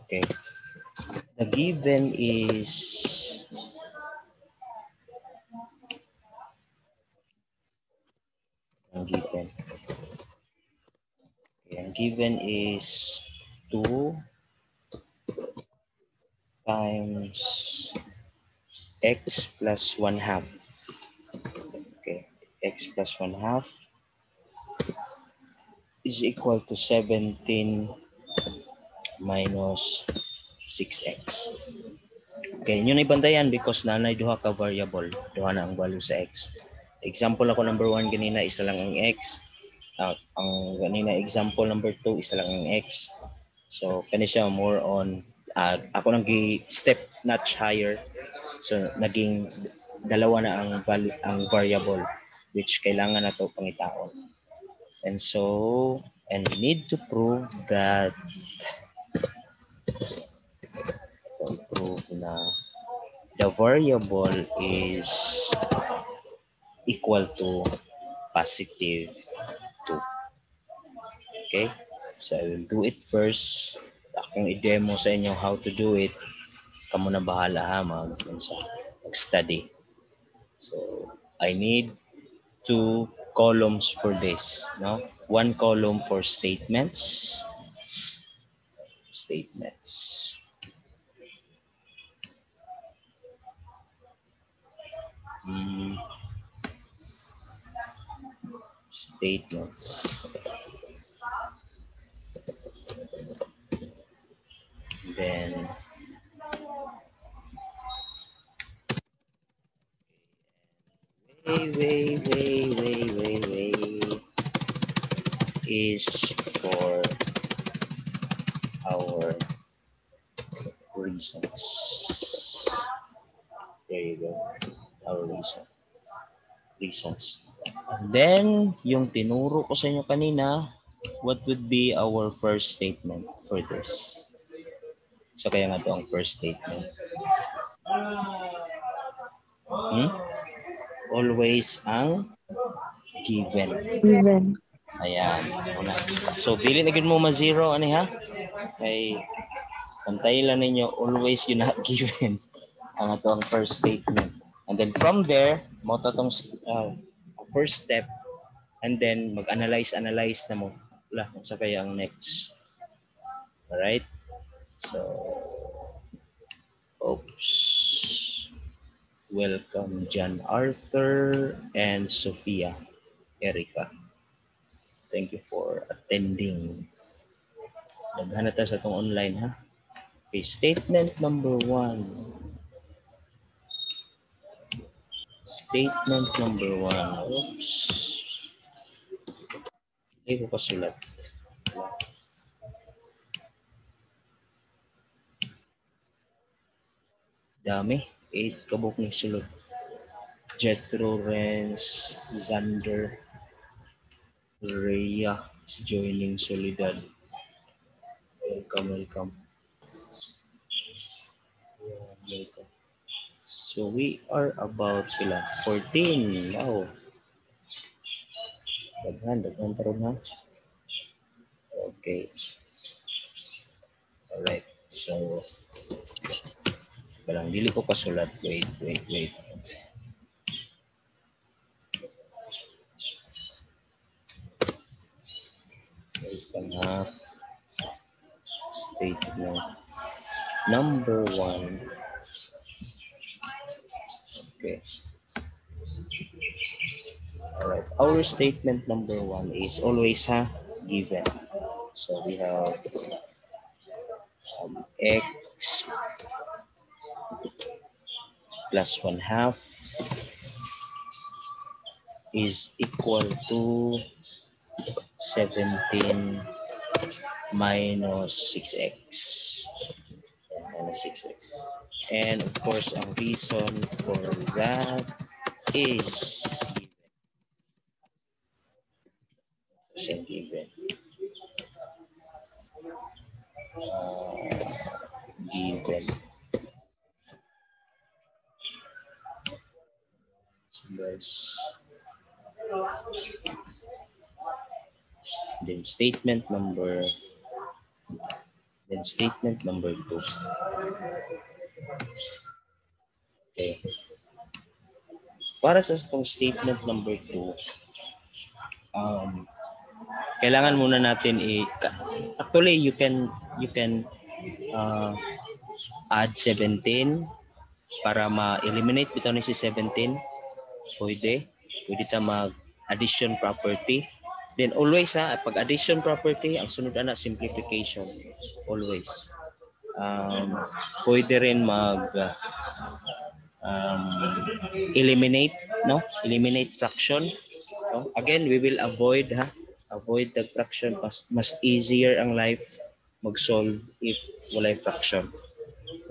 Okay. The given is given. Okay, ang given is 2 times x plus 1/2. Okay, x plus 1/2 is equal to 17 minus 6x. Okay, yun ay bantayan because nanay duha ka variable, duha na ang value sa x. Example ako number 1 ganina, isa lang ang x. Ang ganina example number 2, isa lang ang x. So, kani siya more on, ako nang step notch higher. So, naging dalawa na ang variable which kailangan na to pangitaon. And so, and we need to prove that na the variable is equal to positive 2. Okay? So, I will do it first. Akong i-demo sa inyo how to do it. Kamu na bahala ha, mag-study. So, I need 2 columns for this. No? 1 column for statements. Statements. Statements. Then way is for our reasons. There you go. Our reasons. And then, yung tinuro ko sa inyo kanina, what would be our first statement for this? So, kaya nga ito ang first statement. Always ang given. Given. Ayan. Una. So, dili na gid mo ma-zero, ani ha? Kay, pantayin lang ninyo, always yun not given. Ang ito ang first statement. And then from there, mo to tong first step, and then mag-analyze na mo. Wala, sa kaya ang next. Alright? So, oops. Welcome John Arthur and Sophia Erica. Thank you for attending. Naghanap tayo sa itong online ha. Okay, statement number 1. Statement number 1. Oops. Hindi ko pasulat. Dami. 8 kabuk ni sulod. Jethro, Renz, Xander, Rhea is joining Solidad. Welcome. Welcome. So we are about 14. Wow. Daghan taron ha. Okay. Alright. So, balang dili ko pasulat. Wait. Statement number 1. Okay. Alright. Our statement number 1 is always given. So we have x plus 1/2 is equal to 17 minus 6x. And of course, ang reason for that is given. Given. So guys, then statement number Then statement number 2. Okay. Para sa itong statement number 2, kailangan muna natin actually you can uh, add 17 para ma-eliminate bitaw ni si 17. Pwede ta mag addition property. Then always pag addition property, ang sunod na simplification. Always. Pwede rin mag eliminate, no? Eliminate fraction. No? Again, we will avoid the fraction. Mas easier ang life mag-solve if walay fraction.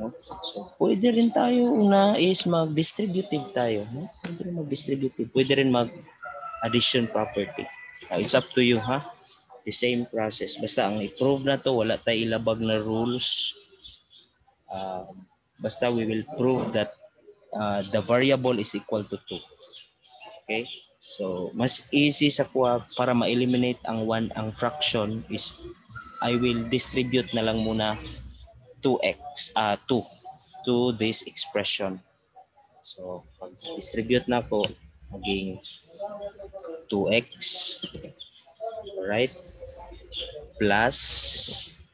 No? So, pwede rin tayo una is mag-distributive tayo. No? Pwede rin mag-distributive. Pwede rin mag-addition property. It's up to you, The same process. Basta ang i-prove na to, wala tayo ilabag na rules. Basta we will prove that the variable is equal to 2. Okay? So, mas easy sa kuha para ma-eliminate ang fraction is I will distribute na lang muna 2x, 2 to this expression. So, pag distribute na ko, maging 2x, right? Plus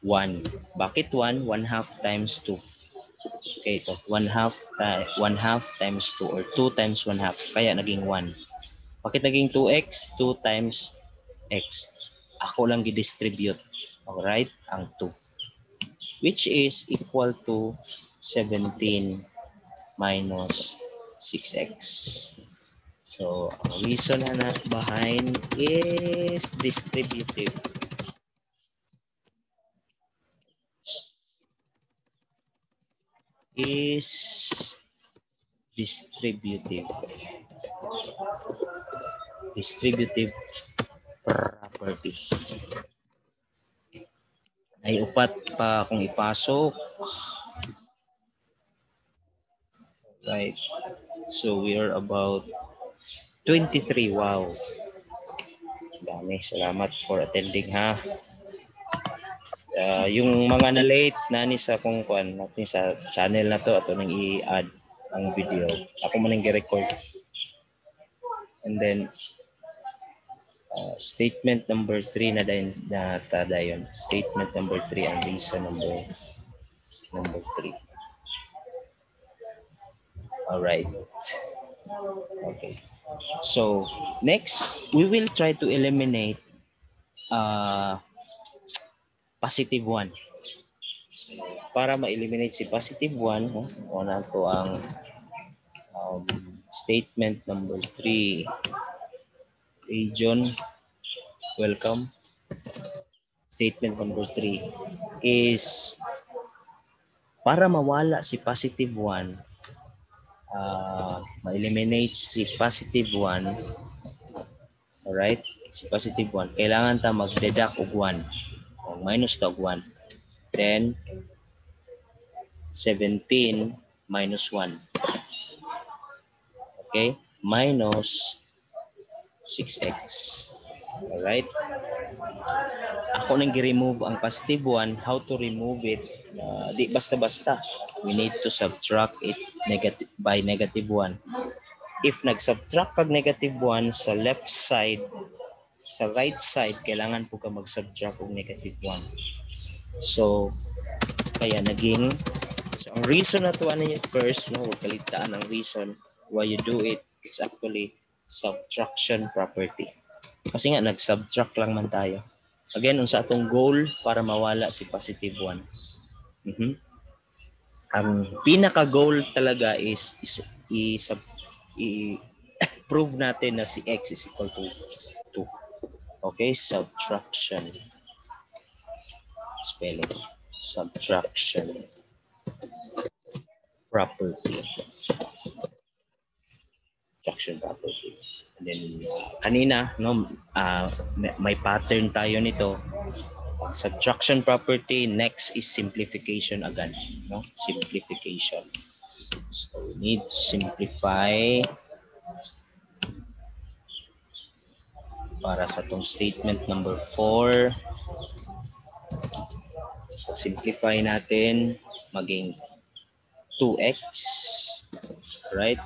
1. Bakit 1? 1/2 times 2. Okay, ito. 1/2 times 2 or 2 times 1/2. Kaya naging 1. Bakit naging 2x? 2 times x. Ako lang i-distribute. Alright? Ang 2. Which is equal to 17 minus 6x. So, ang reason na behind is distributive. Distributive property. Ay upat pa akong ipasok. Right. So we are about 23. Wow. Dami. Salamat for attending yung mga na late nani sa kung kuan natin sa channel na to ato nang i-add ang video. Ako man ang gi-record. And then statement number 3 na din na tadayon. Statement number 3 ang reason number 3. All right. Okay. So, next, we will try to eliminate positive 1. Para ma-eliminate si positive 1, una ko ang statement number 3. Hey, John, welcome. Statement number 3 is para mawala si positive 1, ma-eliminate si positive 1, alright? Si positive 1, kailangan ta mag-deduct og 1, o minus ta og 1. Then, 17 minus 1. Okay? Minus 6x. Alright? Ako nang gi-remove ang positive 1. How to remove it? Di basta-basta. We need to subtract it by negative 1. If nag-subtract kag negative 1 sa left side, sa right side, kailangan po ka mag-subtract og negative 1. So, kaya naging, so ang reason na to, ano yun first, no, huwag kalitaan ang reason why you do it, it's actually subtraction property. Kasi nga, nag-subtract lang man tayo. Again, unsa atong goal para mawala si positive 1. Ang pinaka-goal talaga is prove natin na si x is equal to 2. Okay, subtraction. Spelling. Subtraction property. Subtraction property. And then, kanina, no, may pattern tayo nito. Subtraction property, next is simplification again. No? Simplification. So, we need to simplify para sa itong statement number 4. Simplify natin, maging 2x, right?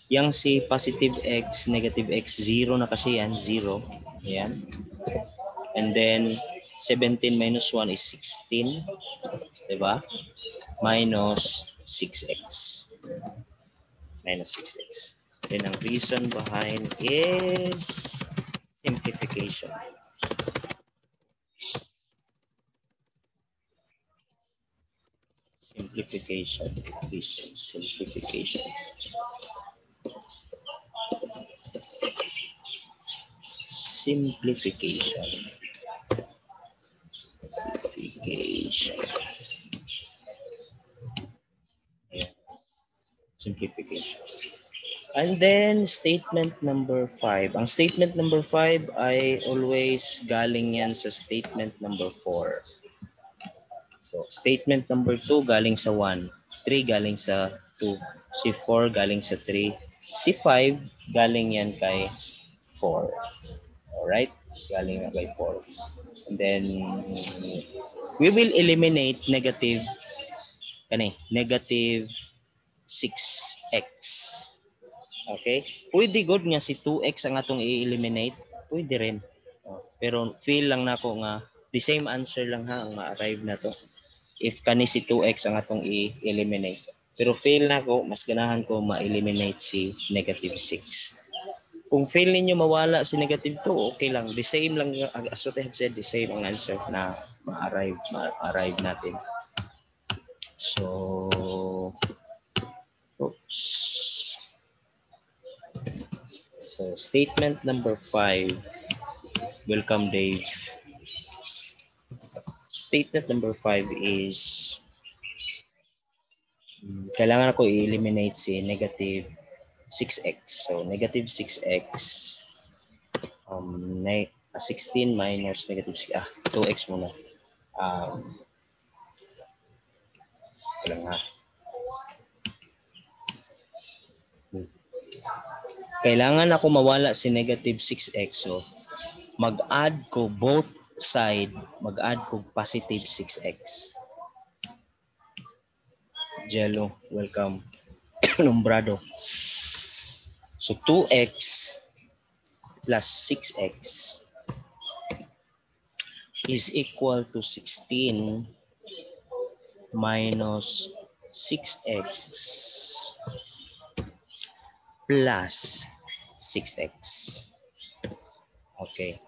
Yang si positive x, negative x, 0 na kasi yan, 0. Ayan. And then, 17 minus 1 is 16. Diba? Minus 6x. Minus 6x. Then, ang reason behind is simplification. Simplification. Simplification. Simplification. Simplification. Yeah. Simplification. And then statement number 5. Ang statement number 5 ay always galing yan sa statement number 4. So statement number 2 galing sa 1. 3 galing sa 2. Si 4 galing sa 3. Si 5 galing yan kay 4. Alright? Galing na kay 4. And then we will eliminate negative 6x. Okay? Pwede good nga si 2x ang atong i-eliminate. Pwede rin. Pero feel lang nako nga the same answer lang ha ang ma-arrive na to. If kani si 2x ang atong i-eliminate. Pero feel nako mas ganahan ko ma-eliminate si negative 6. Kung feel ninyo mawala si negative 2, okay lang. The same lang as what I have said, the same ang answer na ma-arrive natin. So, oops. So, statement number 5. Welcome, Dave. Statement number 5 is kailangan ako i-eliminate si negative 6x. So, negative 6x 16 minus negative 2x muna. Kailangan nga. Kailangan ako mawala si negative 6x. So, mag-add ko both side, mag-add ko positive 6x. Jello, welcome. Nombrado. So, 2x plus 6x is equal to 16 minus 6x plus 6x. Okay.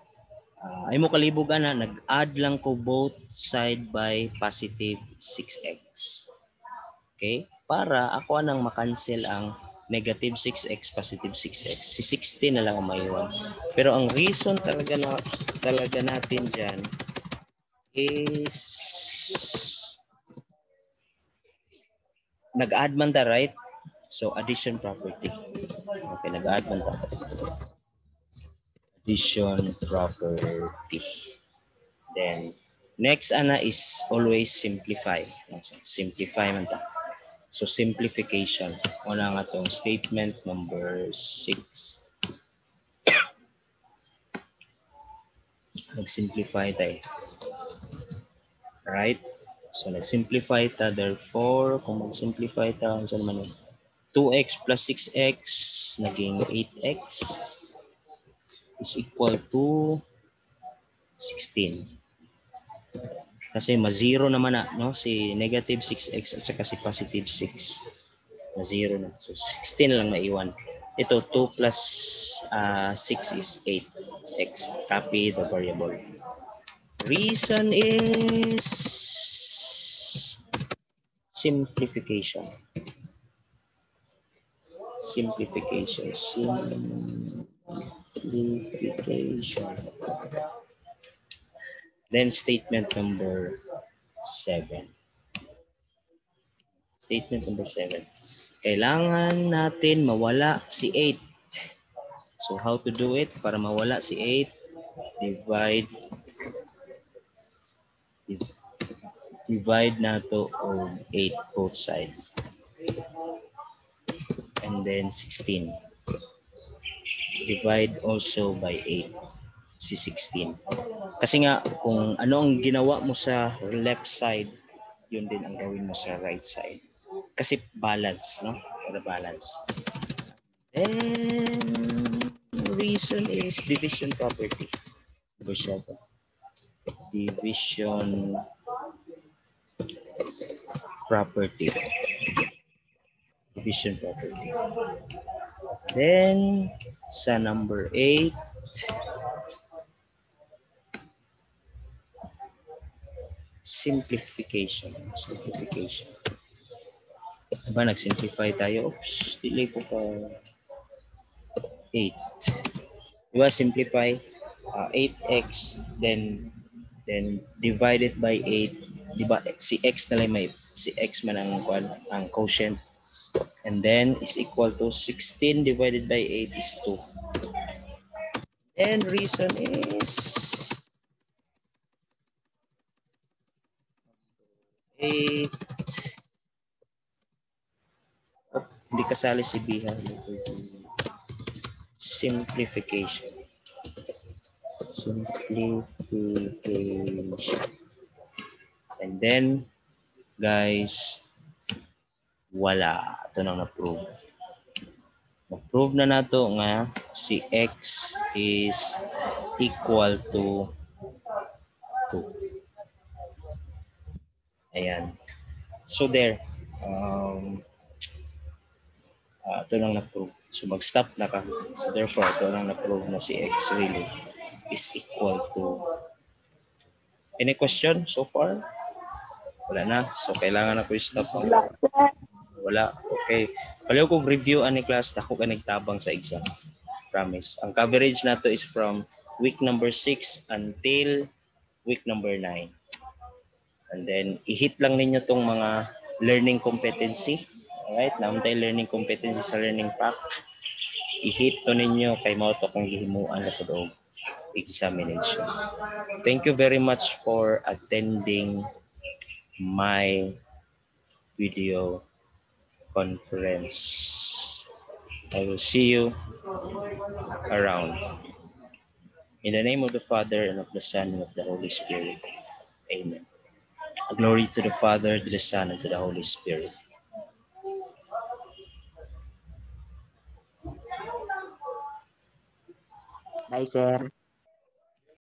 Ay mo kalibugan na, nag-add lang ko both side by positive 6x. Okay? Para ako anang makancel ang negative 6x, positive 6x. Si 16 na lang ang maiwan. Pero ang reason talaga natin dyan is nag-add man ta, right? So, addition property. Okay, nag-add man ta. Addition property. Then, next is always simplify. Simplify man ta. So, simplification. Una nga itong statement number 6. Nag-simplify tayo. Right? So, nag-simplify ta. Therefore, kung mag-simplify ta, saan naman yun? 2x plus 6x, naging 8x is equal to 16. Kasi ma-0 naman na, no? Si negative 6x at saka si positive 6. Ma-0 na. So, 16 na lang maiwan. Ito, 2 plus 6 is 8x. Copy the variable. Reason is simplification. Simplification. Then statement number 7. Statement number 7. Kailangan natin mawala si 8. So how to do it? Para mawala si 8, divide na to of 8 both sides. And then 16. Divide also by 8. Si 16. Kasi nga, kung ano ang ginawa mo sa left side, yun din ang gawin mo sa right side. Kasi balance, no? Para balance. And reason is division property. Number 7. Division property. Division property. Then, sa number 8, simplification. Simplification. Diba, nag-simplify tayo. Oops, delay ko pa. 8. Diba, simplify 8x, then divided by 8. Diba, si x na lang may, si x man ang quotient. And then is equal to 16 divided by 8 is 2. And reason is 8. Oh, hindi kasali si Biha. Simplification. Simplification. And then, guys, wala. Ito nang na-prove. Na-prove na nato nga si x is equal to 2. Ayan. So there. Ito lang na-prove. So mag-stop na ka. So therefore, ito lang na-prove na si x really is equal to. Any question so far? Wala na. So kailangan na ko i-stop. Wala. Okay. Palayo kong review ani class, ako ka nagtabang sa exam. Promise. Ang coverage nato is from week number 6 until week number 9. And then, i-hit lang ninyo tong mga learning competency. Alright? Naman learning competency sa learning pack. I-hit to ninyo kay mao to kung gihimuan na po examination. Thank you very much for attending my video conference. I will see you around. In the name of the Father, and of the Son, and of the Holy Spirit. Amen. Glory to the Father, to the Son, and to the Holy Spirit. Bye, sir.